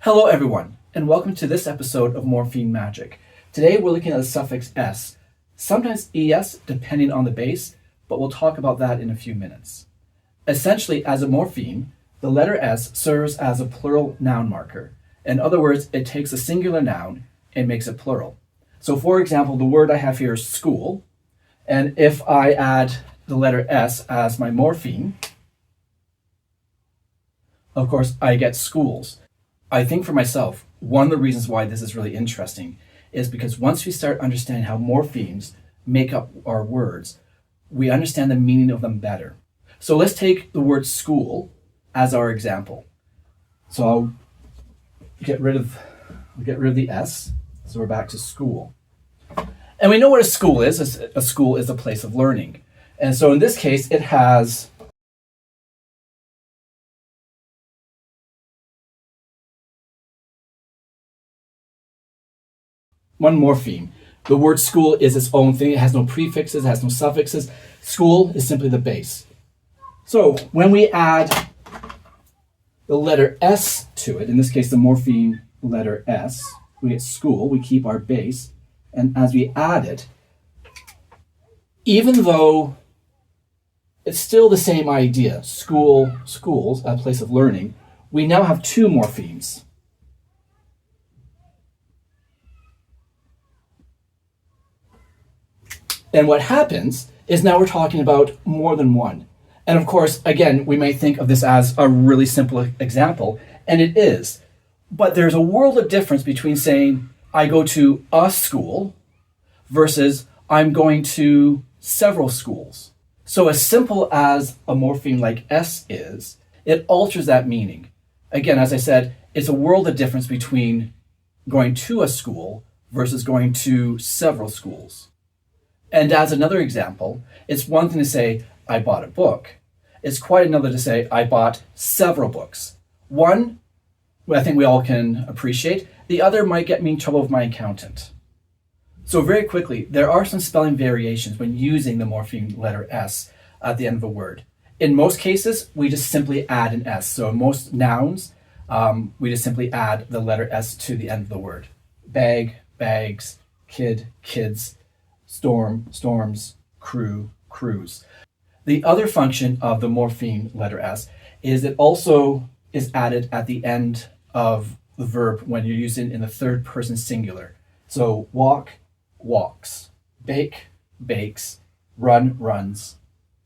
Hello everyone, and welcome to this episode of Morpheme Magic. Today we're looking at the suffix s, sometimes es depending on the base, but we'll talk about that in a few minutes. Essentially, as a morpheme, the letter s serves as a plural noun marker. In other words, it takes a singular noun and makes it plural. So for example, the word I have here is school, and if I add the letter s as my morpheme, of course I get schools. I think for myself, one of the reasons why this is really interesting is because once we start understanding how morphemes make up our words, we understand the meaning of them better. So let's take the word school as our example. So I'll get rid of the s, so we're back to school. And we know what a school is. A school is a place of learning. And so in this case, it has one morpheme. The word school is its own thing. It has no prefixes, it has no suffixes. School is simply the base. So when we add the letter S to it, in this case the morpheme letter S, we get school, we keep our base, and as we add it, even though it's still the same idea, school, schools, a place of learning, we now have two morphemes. And what happens is now we're talking about more than one. And of course, again, we may think of this as a really simple example, and it is. But there's a world of difference between saying, I go to a school versus I'm going to several schools. So as simple as a morpheme like S is, it alters that meaning. Again, as I said, it's a world of difference between going to a school versus going to several schools. And as another example, it's one thing to say, I bought a book. It's quite another to say, I bought several books. One, I think we all can appreciate. The other might get me in trouble with my accountant. So very quickly, there are some spelling variations when using the morpheme letter S at the end of a word. In most cases, we just simply add an S. So in most nouns, we just simply add the letter S to the end of the word. Bag, bags, kid, kids, storm, storms, crew, crews. The other function of the morpheme letter S is it also is added at the end of the verb when you're using it in the third person singular. So walk, walks, bake, bakes, run, runs,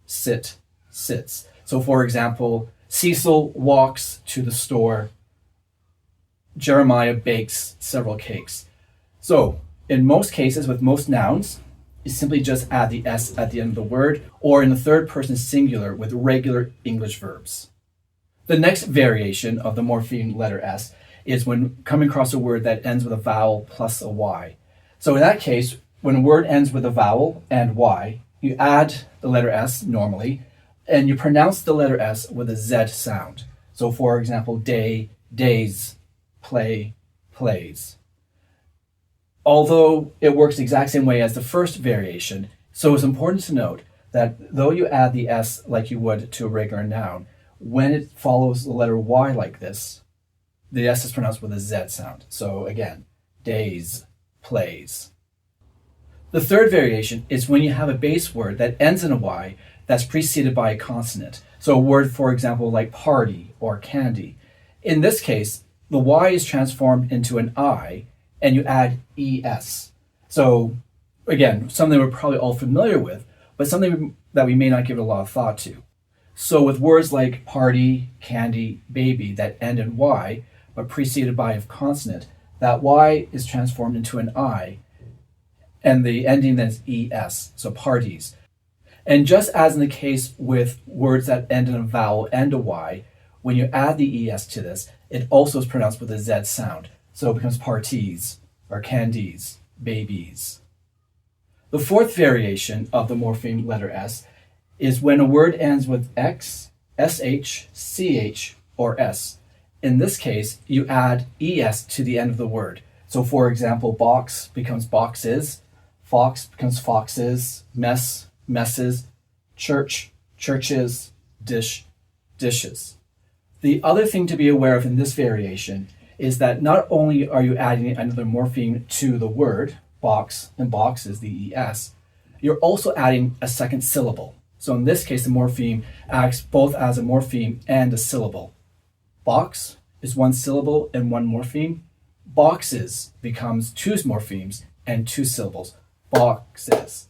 sit, sits. So for example, Cecil walks to the store, Jeremiah bakes several cakes. So in most cases, with most nouns, you simply just add the S at the end of the word, or in the third person singular with regular English verbs. The next variation of the morpheme letter S is when coming across a word that ends with a vowel plus a Y. So in that case, when a word ends with a vowel and Y, you add the letter S normally, and you pronounce the letter S with a Z sound. So for example, day, days, play, plays. Although it works the exact same way as the first variation, so it's important to note that though you add the S like you would to a regular noun, when it follows the letter Y like this, the S is pronounced with a Z sound. So again, days, plays. The third variation is when you have a base word that ends in a Y that's preceded by a consonant. So a word, for example, like party or candy. In this case, the Y is transformed into an I, and you add ES. So again, something we're probably all familiar with, but something that we may not give a lot of thought to. So with words like party, candy, baby that end in Y, but preceded by a consonant, that Y is transformed into an I, and the ending then is ES, so parties. And just as in the case with words that end in a vowel and a Y, when you add the ES to this, it also is pronounced with a Z sound. So it becomes parties, or candies, babies. The fourth variation of the morpheme letter S is when a word ends with X, SH, CH, or S. In this case, you add ES to the end of the word. So for example, box becomes boxes, fox becomes foxes, mess, messes, church, churches, dish, dishes. The other thing to be aware of in this variation is that not only are you adding another morpheme to the word, box, and box is the ES, you're also adding a second syllable. So in this case, the morpheme acts both as a morpheme and a syllable. Box is one syllable and one morpheme. Boxes becomes two morphemes and two syllables. Boxes.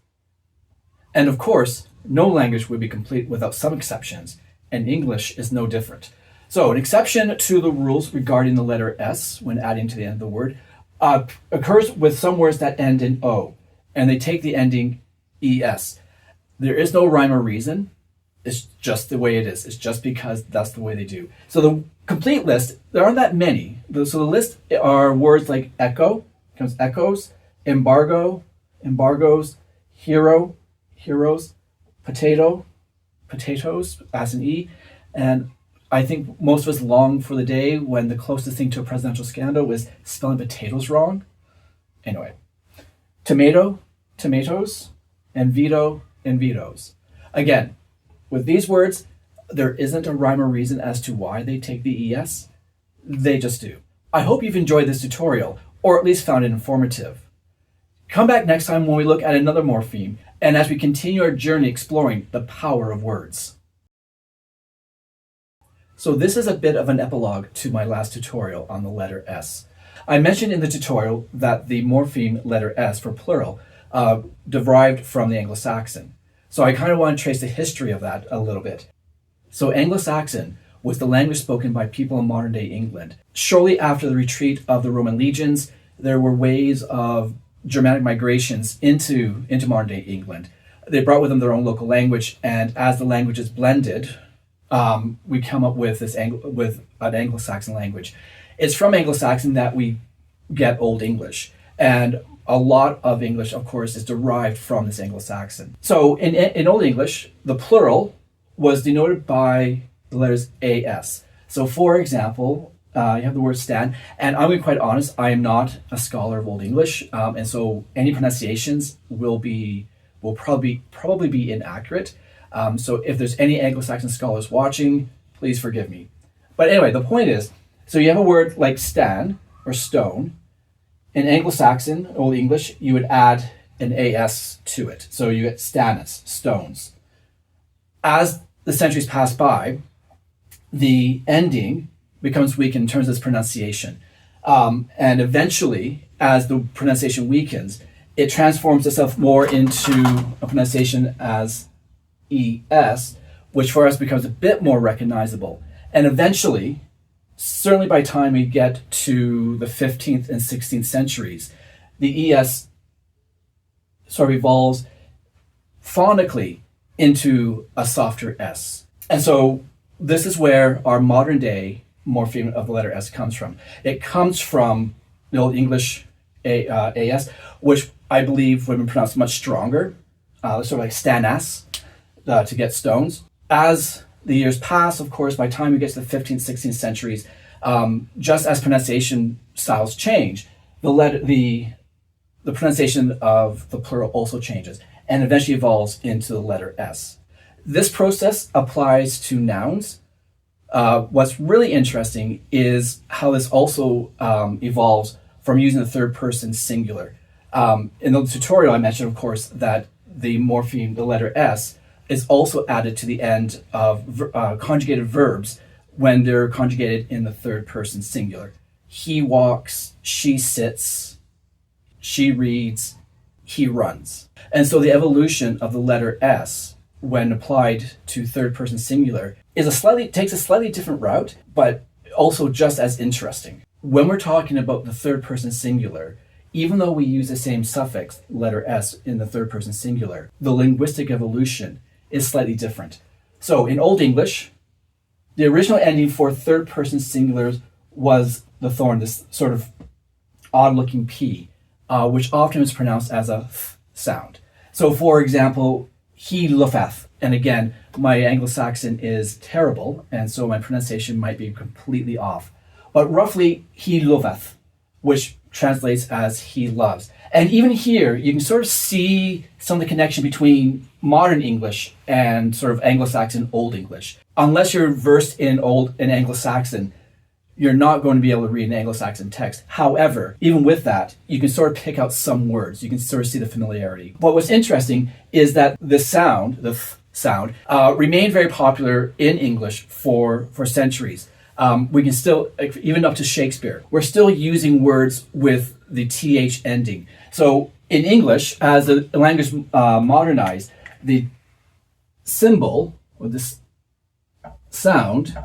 And of course, no language would be complete without some exceptions, and English is no different. So an exception to the rules regarding the letter S when adding to the end of the word occurs with some words that end in O, and they take the ending ES. There is no rhyme or reason. It's just the way it is. It's just because that's the way they do. So the complete list, there aren't that many. So the list are words like echo, comes echoes, embargo, embargoes, hero, heroes, potato, potatoes, as an E. And I think most of us long for the day when the closest thing to a presidential scandal was spelling potatoes wrong. Anyway, tomato, tomatoes, and veto, and vetoes. Again, with these words, there isn't a rhyme or reason as to why they take the ES. They just do. I hope you've enjoyed this tutorial, or at least found it informative. Come back next time when we look at another morpheme, and as we continue our journey exploring the power of words. So this is a bit of an epilogue to my last tutorial on the letter S. I mentioned in the tutorial that the morpheme letter S for plural derived from the Anglo-Saxon. So I kind of want to trace the history of that a little bit. So Anglo-Saxon was the language spoken by people in modern-day England. Shortly after the retreat of the Roman legions, there were waves of Germanic migrations into modern-day England. They brought with them their own local language, and as the languages blended, we come up with an Anglo-Saxon language. It's from Anglo-Saxon that we get Old English, and a lot of English, of course, is derived from this Anglo-Saxon. So in Old English, the plural was denoted by the letters AS. So for example, you have the word stand, and I'm going to be quite honest, I am not a scholar of Old English, and so any pronunciations will probably be inaccurate. So if there's any Anglo-Saxon scholars watching, please forgive me. But anyway, the point is, so you have a word like stan or stone. In Anglo-Saxon, Old English, you would add an AS to it. So you get stanus, stones. As the centuries pass by, the ending becomes weak in terms of its pronunciation. And eventually, as the pronunciation weakens, it transforms itself more into a pronunciation as ES, which for us becomes a bit more recognizable. And eventually, certainly by the time we get to the 15th and 16th centuries, the ES sort of evolves phonically into a softer S. And so this is where our modern day morpheme of the letter S comes from. It comes from the Old English AS, which I believe would have been pronounced much stronger, sort of like stanas, to get stones. As the years pass, of course, by the time we get to the 15th, 16th centuries, just as pronunciation styles change, the pronunciation of the plural also changes and eventually evolves into the letter S. This process applies to nouns. What's really interesting is how this also evolves from using the third person singular. In the tutorial, I mentioned, of course, that the morpheme, the letter S, is also added to the end of conjugated verbs when they're conjugated in the third person singular. He walks, she sits, she reads, he runs. And so the evolution of the letter S, when applied to third person singular, takes a slightly different route, but also just as interesting. When we're talking about the third person singular, even though we use the same suffix, letter S, in the third person singular, the linguistic evolution is slightly different. So in Old English, the original ending for third person singulars was the thorn, this sort of odd looking P, which often is pronounced as a th sound. So for example, he loofeth, and again, my Anglo-Saxon is terrible, and so my pronunciation might be completely off. But roughly, he loveth, which translates as he loves. And even here, you can sort of see some of the connection between modern English and sort of Anglo-Saxon Old English. Unless you're versed in Anglo-Saxon, you're not going to be able to read an Anglo-Saxon text. However, even with that, you can sort of pick out some words. You can sort of see the familiarity. But what's interesting is that the sound, the th sound, remained very popular in English for centuries. We can still, even up to Shakespeare, we're still using words with the th ending. So in English, as the language modernized, the symbol, or this sound,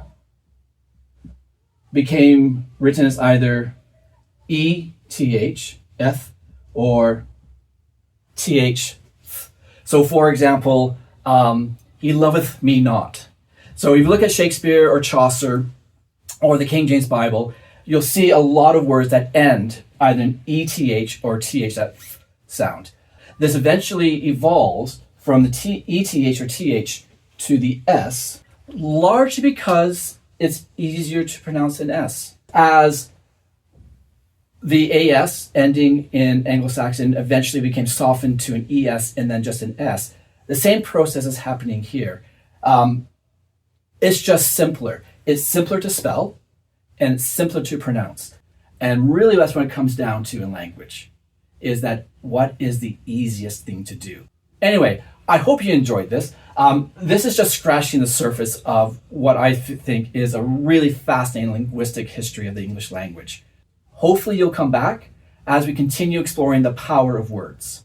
became written as either ETH, eth, or TH. So for example, he loveth me not. So if you look at Shakespeare or Chaucer or the King James Bible, you'll see a lot of words that end either in ETH or TH, that sound. This eventually evolves from the ETH or TH to the S, largely because it's easier to pronounce an S. As the AS ending in Anglo-Saxon eventually became softened to an ES and then just an S, the same process is happening here. It's just simpler. It's simpler to spell and it's simpler to pronounce. And really that's what it comes down to in language, is that what is the easiest thing to do? Anyway, I hope you enjoyed this. This is just scratching the surface of what I think is a really fascinating linguistic history of the English language. Hopefully you'll come back as we continue exploring the power of words.